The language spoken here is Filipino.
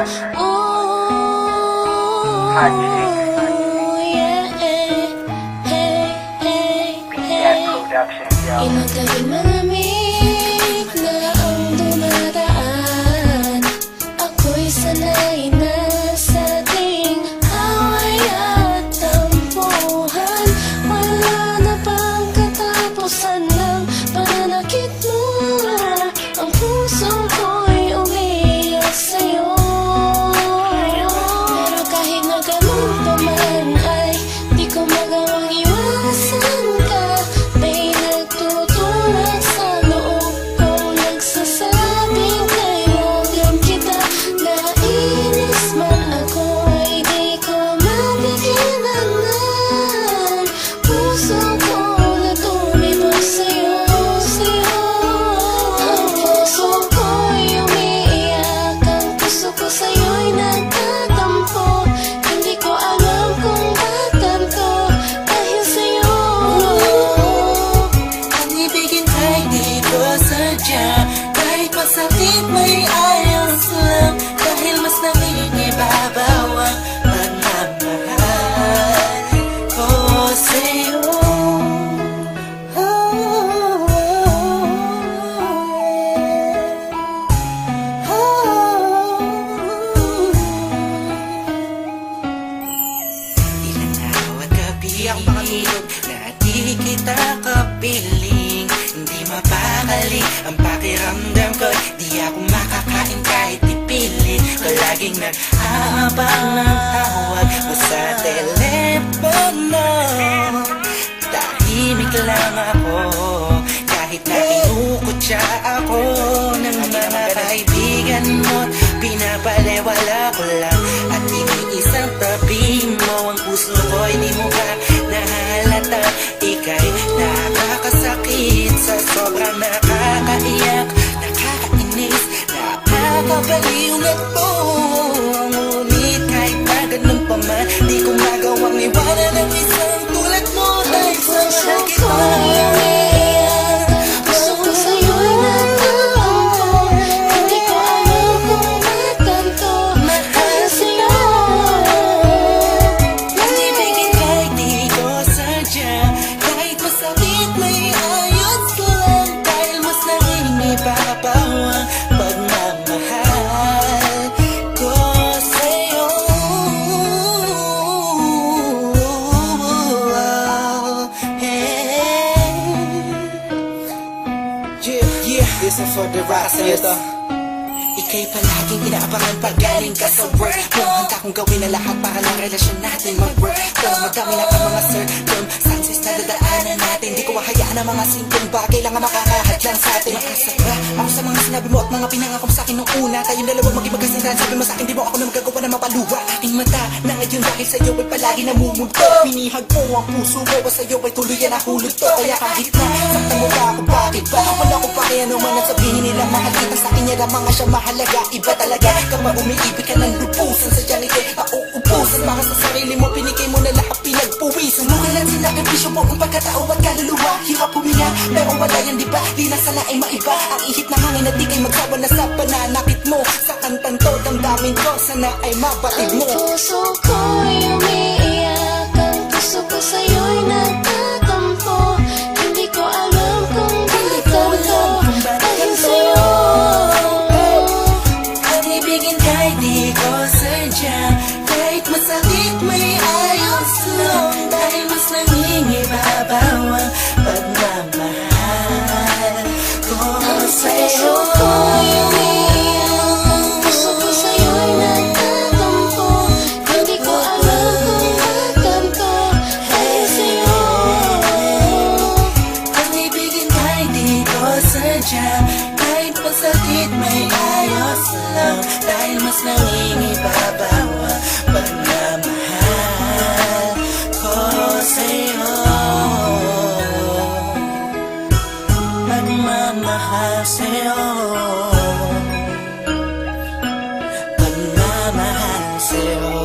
Hot Chicks, BDF Productions, yo. Inagaling malamig na ang dumadaan. Ako'y sanay na sa ating away at tampuhan. Wala na bang katapusan ng pananakit mo? Ang puso ko'y umiyak sa'yo. Pero kahit na ganun pa man ay di ko magawang iwasan ka. May nagtutulak sa loob kong nagsasabing kailangan kita. Nainis man ako ay di ko mapigilan. Puso ko na tumibok sa'yo, sa'yo. Ang puso ko'y umiiyak. Ang puso ko sa'yo'y nagtatampo. Hindi ko alam kung ba't ganito dahil sa'yo. Ang ibigin ay di ko sadya. Kahit masakit may ayos lang. Dahil mas nangingibabaw ang pagmamahal ko sa'yo. Ilang araw at gabi ang pangilog na di kita kapiling. Hindi mapakali ang pakiramdam ko. Di ako makakain kahit ipilit ko. Laging nag-aabang ng tawag mo sa telepono. Tahimik lang ako kahit na kinukutya ako ng mga kaibigan mo. Pinapalewala ko lang at iniisang tabi mo. Ang puso ko'y di mo ka nahalata. Ika'y nakakasakit sa sobrang nakakaiyak, nakakainis, nakakabaliw na to. Ngunit kahit na ganun pa man, di ko magawang iwanan ang isang tulad mo. Dahil sa mahal Puso ko'y umiiyak. Puso ko sa'yo'y nagtatampo. Hindi ko alam kung ba't ganito dahil sa'yo. Ang ibigin kahit di ko sadya. Kahit masakit may ayos lang. Dahil mas nangingibabaw ang pagmamahal ko sa'yo. Yeah, this is for the Rockstars. Ika'y palaging inaabangan pag galing ka sa work mo. Handa kong gawin ang lahat para lang relasyon natin mag-work. Pero madami na ang mga circumstances na dadaanan natin. Di ko mahayaan ang mga simpleng bagay lang ang makakahadlang sa atin. Makasabra ako sa mga sinabi mo at mga pinangako mo sa akin nung una. Tayong dalawang maging magkasintahan. Sabi mo sa akin di mo ako na magagawa na mapaluwa. Aking mata na ngayon dahil sa'yo ay palagi namumulto. Minihag mo ang puso mo at sa'yo ay tuluyan na hulog to. Kaya kahit na saktan mo pa ako, bakit ba? Wala ko pa kaya naman at sabihin nila mahal kita. Sa akin nila mga siya mahalaga. Iba talaga kapag umiibig ka ng lupusan. Sadyang ika'y mauubusan. Para sa sarili mo pinigay mo na lahat pinagpuwisan. Lukilan sila kay bisyo mo ang pagkatao at kaluluwa. Hirap huminga pero wala yan diba? Di na sana ay maiba. Ang ihip na hangin at di kay magkawa na sa pananakit mo. Sa kantang to damdamin ko sana ay mabatid mo. Ang puso ko'y umiiyak. Ang puso ko sa'yo'y nagtatampo. Hindi ko alam kung ba't ganito dahil sa'yo. Ang ibigin kahit di ko sadya. Kahit masakit may ayos lang. Dahil mas nangingibabaw ang pagmamahal ko sa'yo. Puso ko'y umiiyak. Ang puso ko sa'yo'y nagtatampo. Hindi ko alam kung ba't ganito dahil sa'yo. Ang ibigin kahit di ko sadya. Kahit masakit may ayos lang. Dahil mas nangingibabaw ang pagmamahal ko sa'yo. Pagmamahal sa'yo. Pagmamahal sa'yo.